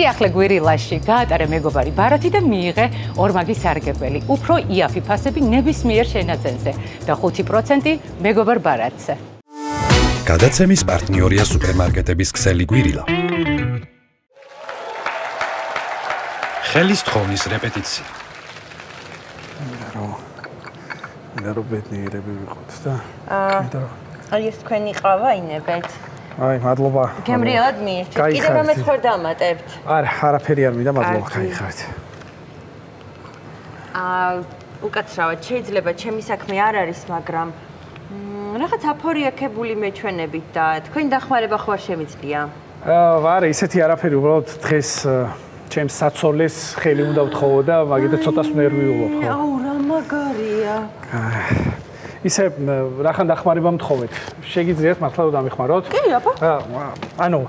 სიახლე გვირილაში გაატარე მეგობარი ბარათი და მიიღე ორმაგი სარგებელი. უფრო იაფი ფასები ნებისმიერ შენაძენზე და 5% მეგობარ ბარათზე. გადაცემის პარტნიორია სუპერმარკეტების ქსელი გვირილა. ხელის თხოვნის რეპეტიცია. მინდა რომ ბედნიერები ვიყოთ და აი ეს თქვენი ყავა ინებეთ. აი, მადლობა. გემრიელად მიირჩეთ. კიდევ რამე ხარ დამატებთ? არაფერი არ მინდა, მადლობა, გაიხარეთ. უკაცრავად, შეიძლება ჩემი საქმე არ არის, მაგრამ რაღაც აფორიაქებული მეჩვენებით და თქვენი დახმარება ხო არ შემიძლია? არა, ისეთი არაფერი, უბრალოდ დღეს ჩემს საცოლეს ხელი უნდა ვთხოვო და მაგიტაც ცოტას ნერვიულობ ხო? აუ, რა მაგარია. ისე რახან დახმარება მთხოვეთ. შეგიძლიათ მართლა რომ დამეხმაროთ? კი, აბა. ანუ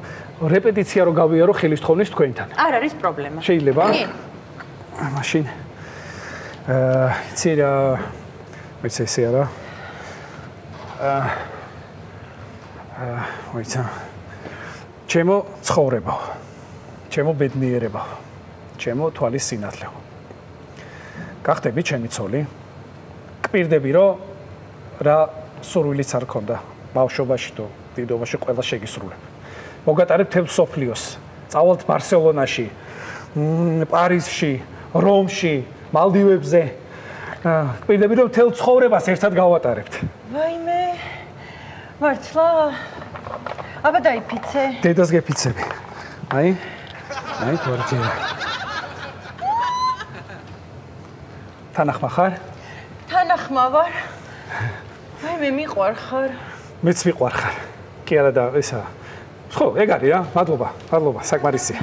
რეპეტიცია რო გავიარო ხელის თხოვნის თქვენთან. არ არის პრობლემა. შეიძლება? კი. მაშინ იცი რა ვიცი ესე არა. ვიცი. ჩემო ცხოვრება. ჩემო ბედნიერება. ჩემო თვალის სინათლე. გახდები ჩემი ცოლი. კვირდები რომ რა სურვილიც არ ქონდა ბავშვობაში თუ დიდობაში ყველა შეგისრულებ. მოგატარებ თელ სოფლიოს. წავალთ ბარსელონაში, პარიზში, რომში, მალდივებზე. კვირდები რომ თელ ცხოვრებას ერთად გავატარებთ. ვაიმე. მართლა? აბა დაიფიცე. დედას გეფიცები. აი თორჯერ. თანახმა ხარ? თანახმა ვარ. აი მე მიყვარხარ. მეც მიყვარხარ. კი არა და ესა. ხო, ეგ არის რა. მადლობა, საკმარისია.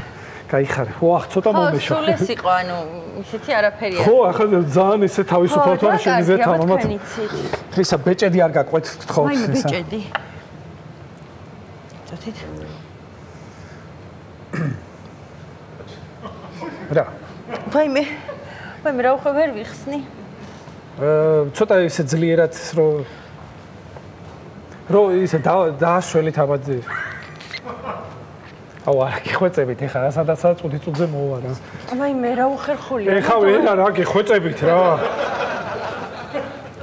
გაიხარე. ვახ, ცოტა მომეშო. სულ ეს იყო, ანუ ისეთი არაფერი არ. ხო, ახლა ძალიან ესე თავისუფლად ვარ შემიძლიათ ამამად. ისა ბეჭედი არ გაყვეთ თხოვთ ესა. აი ბეჭედი. წოთით. რა. ვაიმე რა უხე ვერ ვიხსნი. ცოტა ისე ძლიერად რო ისე დააშველით აბა. აუ არა გიხვეწებით ეხლა რა სადაც წუთი-წუთზე მოვა რა. ვაიმე რა უხერხულია. ეხლა ვერა რა გიხვეწებით რა.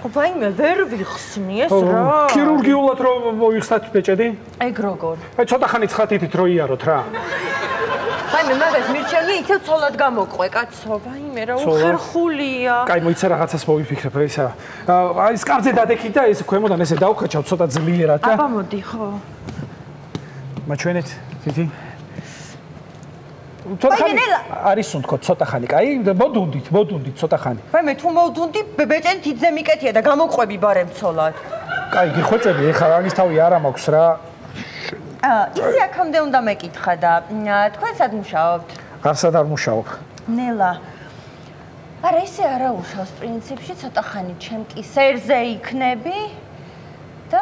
ვაიმე ვერ ვიხსნი ეს რა. ქირურგიულად რო მოიხსნათ ბეჭედი? ეგ როგორ? აი ცოტა ხანი ცხადით რო იაროთ რა. ვაიმე მაგას მირჩევი ისევ ცოლად გამოყვე კაცო. ვაიმე რა უხერხულია. კაი მოიცა რაღაცას მოვიფიქრებ ისა. აი სკარზე დადექით და ეს ქვემოდან ესე დავხაჩავ ცოტა ძლიერად და. აბა მოდი ხო. მაჩვენეთ თითი. ცოტა ხანი არის უნდქო ცოტა ხანი, კაი? მოდუნდით ცოტა ხანი. ვაიმე თუ მოვდუნდი ბეჭენ თითზე მიკეთია და გამოყვები ბარემ ცოლად. კაი, გიხვეწები, ეხლა რაგის თავი არა მაქვს რა. ისი აქამდე უნდა მეკითხა და თქვენ სად მუშაობთ? არსად არ მუშაობ. ნელა. არა, ისე არა უშავს პრინციპში, ცოტა ხანი ჩემ კი სერზე იქნები და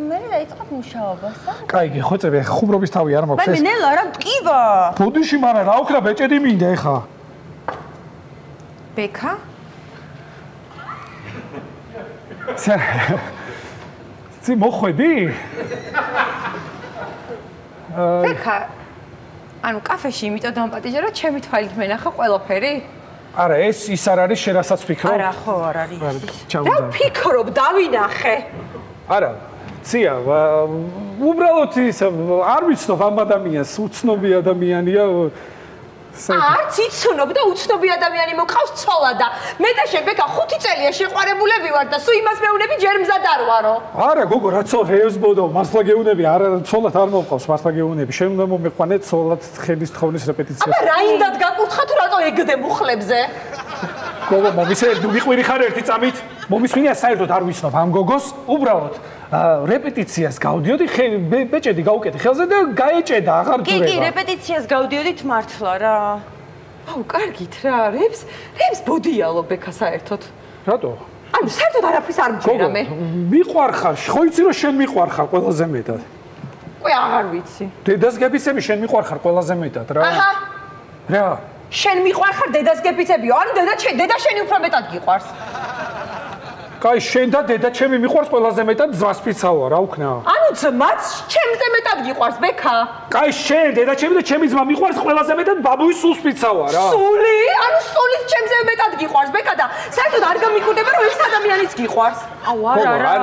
მე დაიწყებ მუშაობას. კაი, გიხვეწები, ხუმრობის თავი არ მაქვს ეს. ვაიმე ნელა, რა მტკივა? ბუდიში მარა რა უქრა ბეჭედი მინდა ეხლა. ბექა? ცი მოხვედი? ბექა. ანუ კაფეში იმიტომ დამპატიჟე რომ ჩემი თვალით მენახა ყველაფერი? არა, ეს ის არ არის შენ რასაც ფიქრობ? არა, ხო, არ არის. რა ფიქრობ, დავინახე. არა, ცია, უბრალოდ ის არ ვიცნობ ამ ადამიანს, უცნობი ადამიანია. არც იცნობ და უცნობი ადამიანი მოკავს ცოლა და მე და შენ ბექა 5 წელია შეყვარებულები ვარ და სულ იმას მეუნები ჯერ მზად არ ვარო. არა, გოგო, რა ცოლსბოდო, მართლა გეუნები, არა, ცოლად არ მომყავს, მართლა გეუნები. შენ უნდა მომეყვანე ცოლად ხელის თხოვნის რეპეტიცია. აბა რაინდად გაკუთხა თუ რატო ეგდე მუხლებზე? გოგო, მომისე, მიყვირი ხარ ერთი წამით? მომისმინია საერთოდ არ ვიცნობ ამ გოგოს, უბრალოდ რეპეტიციას გავდიოდი, ბეჭედი გავუკეთე ხელზე და გაეჭედა, აღარ ძურება. კი, რეპეტიციას გავდიოდით მართლა რა. აუ, კარგით რა, რებს ბოდიალო ბექა საერთოდ. რატო? ანუ საერთოდ არაფრის არ მჯერა მე. მიყვარხარ, ხო იცი რომ შენ მიყვარხარ ყველაზე მეტად. ყი აღარ ვიცი. დედას გეფიცები შენ მიყვარხარ ყველაზე მეტად რა. აჰა. რა? შენ მიყვარხარ დედას გეფიცებიო, ანუ დედა შენი უფრო მეტად გიყვარს. კაი, შენ და დედა ჩემი მიყვარს ყველაზე მეტად ძმას პიცაოა, რა უქნა? ანუ ძმაც ჩემზე მეტად გიყვარს, ბექა? კაი, შენ დედა ჩემი და ჩემი ძმა მიყვარს ყველაზე მეტად ბაბუის სულს პიცაოა რა. სული? ანუ სულით ჩემზე მეტად გიყვარს, ბექა და საერთოდ არ გამიკვირდება რომ ეს ადამიანიც გიყვარს. აუ არა.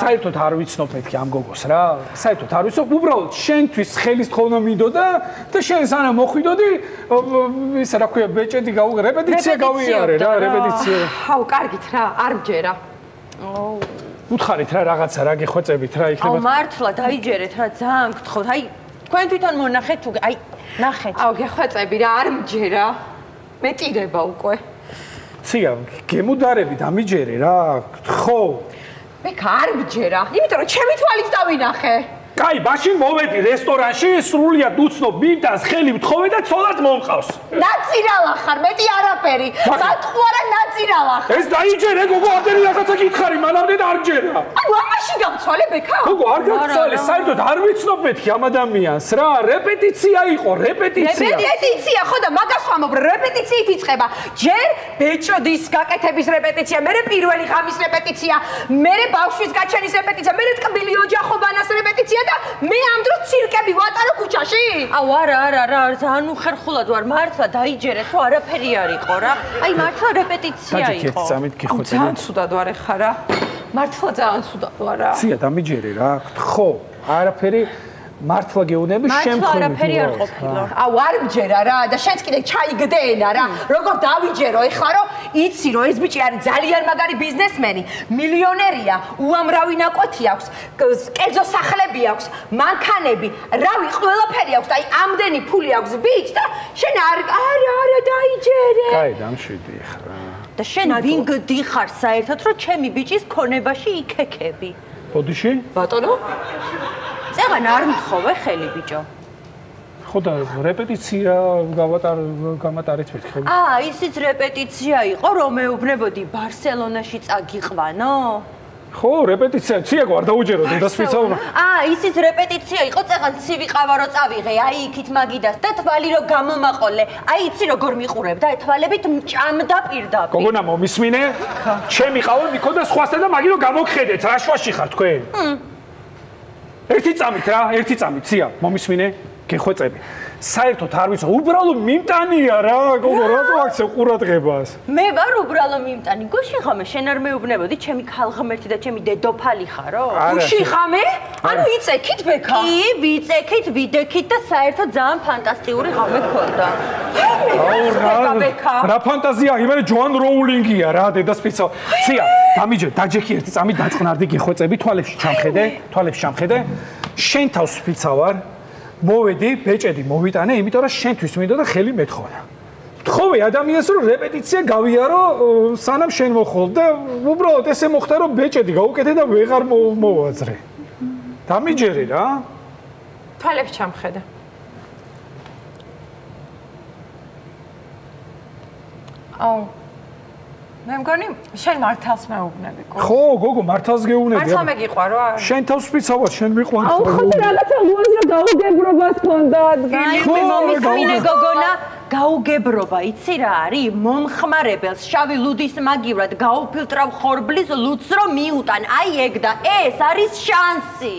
საერთოდ არ ვიცნობ მეთქი ამ გოგოს რა. საერთოდ არ ვიცნობ, უბრალოდ შენთვის ხელის თხოვნა მინდოდა და შენ სანამ მოხვიდოდი, ისა რა ქვია, ბეჭედი რეპეტიცია გავიარე რა, რეპეტიცია. აუ, კარგით რა, არ მჯერა. უთხარით რა რაღაცა რა გეხვეწებით რა იქნება. აუ მართლა დაიჯერეთ რა, ძალიან გთხოვთ. აი, თქვენ თვითონ მონახეთ თუ აი, ნახეთ. აუ, გეხვეწები რა, არ მჯერა. მეტირება უკვე. ცია, გემუდარები დამიჯერე რა, ხო. ბექა არ მჯერა, იმიტომ რომ ჩემი თვალით დავინახე. კაი, მაშინ მოვედი რესტორანში, სრულიად უცნობ მიმდას ხელი ვთხოვე და ცოლად მომყავს. ნაწირავა ხარ, მეტი არაფერი. გათხოვარა ნაწირავა ხარ. ეს დაიჯერე, გოგო, ამდენი რაღაცა გითხარი, მანამდე არ ჯერა. აი, ამაში გამცვალე ბექა? გოგო, არ გამცვალე, საერთოდ არ ვიცნობ მეთქი ამ ადამიანს რა, რეპეტიცია იყო, რეპეტიცია. რეპეტიცია, ხო და მაგას ვამობ, რეპეტიციით იწყება. ჯერ ბეჭოდის გაკეთების რეპეტიცია, მერე პირველი ღამის რეპეტიცია, მერე ბავშვის გაჩენის რეპეტიცია, მერე ტკბილი ოჯახობანას რეპეტიცია. და მე ამ დროს ცირკები ვატარო ქუჩაში? აუ არა, ძალიან უხერხულად ვარ, მართლა დაიჯერეთ, რომ არაფერი არ იყო რა. აი მართლა რეპეტიცია იყო. ძალიან ცუდად ვარ ხა რა. მართლა ძალიან ცუდად ვარ რა. ცია დამიჯერე რა, ხო, არაფერი მართლა გეუნები შემთხვევით. მართლა არაფერი არ ყოფილა. აუ არ მჯერა რა და შენც კიდე ჩაიგდენა რა. როგორ დავიჯერო ეხლა რომ იცი რომ ეს ბიჭი არის ძალიან მაგარი ბიზნესმენი, მილიონერია, უამრავი ნაკვეთი აქვს, კერძო სახლები აქვს, მანქანები, რავი, ყველაფერი აქვს და აი ამდენი ფული აქვს ბიჭს და შენ არა დაიჯერე. კაი, დამშვიდი ხა. და შენ ვინ გდიხარ საერთოდ რომ ჩემი ბიჭის ქონებაში იქექები? ბოდიში? ბატონო? წეგან არ მთხოვე ხელი ბიჭო. ხო და რეპეტიცია გამატარეთ მეთქი. ისიც რეპეტიცია იყო რომ მეუბნებოდი ბარსელონაში წაგიყვანო? ხო, რეპეტიცია, ცია გვარ დაუჯერო დედას პიცაონა. ისიც რეპეტიცია იყო, წეგან ცივი ყავა რო წავიღე, აი იქით მაგიდას და თვალი რო გამომაყოლე. აი იცი როგორ მიყურებ და თვალებით მჭამდა პირდაპირ. გოგონა მომისმინე? ჩემი ყავა მიქონდა სხვასთან და მაგი რო გამოგხედეთ, რა შვაში ხარ თქვენ? ერთი წამით რა, ერთი წამით, ცია, მომისმინე? გეხვეწები. საერთოდ არ ვიცი, უბრალოდ მიმტანია რა, გოგო, რატო აქცევ ყურადღებას? მე ვარ უბრალოდ მიმტანი. გუში ხამე, შენ არ მეუბნებოდი, ჩემი ქალღმერთი და ჩემი დედოფალი ხარო? გუში ხამე? ანუ იწექით ბექა? კი, ვიწექით, ვიდექით და საერთოდ ძალიან ფანტასტიკური ღამე გქონდა. რა ფანტაზია, იმენა ჯოან როულინგია რა, დედას პიცა. ცია, დამიჯერ, დაჯექი ერთი წამით დაწყნარდი გეხვეწები, თვალებში ჩამხედე. შენ თავს პიცა ვარ. მოვედი, ბეჭედი მოვიტანე, იმიტომ რომ შენთვის მინდოდა ხელი მეთხოვნა. თხოვე ადამიანს რომ რეპეტიცია გავიარო, სანამ შენ მოხვალ და უბრალოდ ესე მოხდა რომ ბეჭედი გაუკეთე და ვეღარ მოვაძრე. დამიჯერე რა. თვალებს ჩამხედე. აუ მე მგონი შენ მართალს მეუბნები კო. ხო, გოგო, მართალს გეუბნები. მართლა მეგიყვარო? შენ თავს პიცა ვარ, შენ მიყვარს. აუ ხო რაღაცა უაზრო გაუგებრობას ქონდა ადგილი. მომისმინე გოგონა, გაუგებრობა, იცი რა არის? მომხმარებელს შავი ლუდის მაგივრად გაუფილტრავ ხორბლის ლუდს რომ მიუტან. აი ეგ და ეს არის შანსი.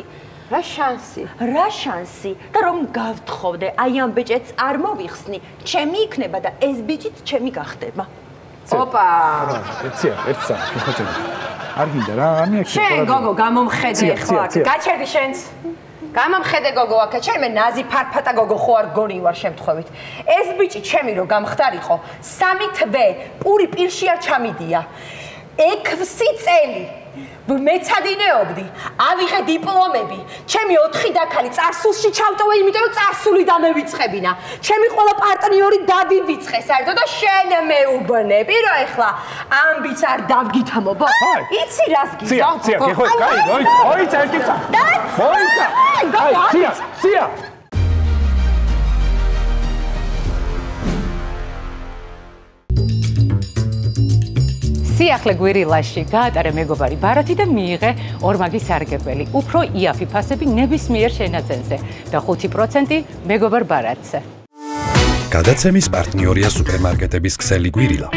რა შანსი? რა შანსი? და რომ გავთხოვდე, აი ამ ბეჭედს არ მოვიხსნი, ჩემი იქნება და ეს ბიჭიც ჩემი გახდება. ოპა! ეცია, ერთსა, გიხოცები. არ გინდა რა, ამიაქ. შენ გოგო გამომხედე ხო აქ. გაჩერდი შენც. გამომხედე გოგო აქ. ჩემი ნაზი ფარფატა გოგო ხო არ გონი ვარ შემთხვევით. ეს ბიჭი ჩემი რო გამხდარიყო, 3 თვე პური პირში არ ჩამიდია. 6 წელი მეცადინეობდი, ავიღე დიპლომები, ჩემი 4 დაქალი წარსულში ჩავტოვე, იმიტომ რომ წარსული დამევიწყებინა. ჩემი ყველა პარტნიორი დავივიწყე საერთოდ და შენ მეუბნები, რომ ეხლა ამ ბიჭს არ დავგითამობო. იცი რას გიზავ? ცია, ხო, კაი, ოიცა, ერთიცა. ოიცა. აი, ცია. სიახლე გვირილაში გაატარე მეგობარი ბარათი და მიიღე ორმაგი სარგებელი. უფრო იაფი ფასები ნებისმიერ შენაძენზე და 5% მეგობარ ბარათზე. გადაცემის პარტნიორია სუპერმარკეტების ქსელი გვირილა.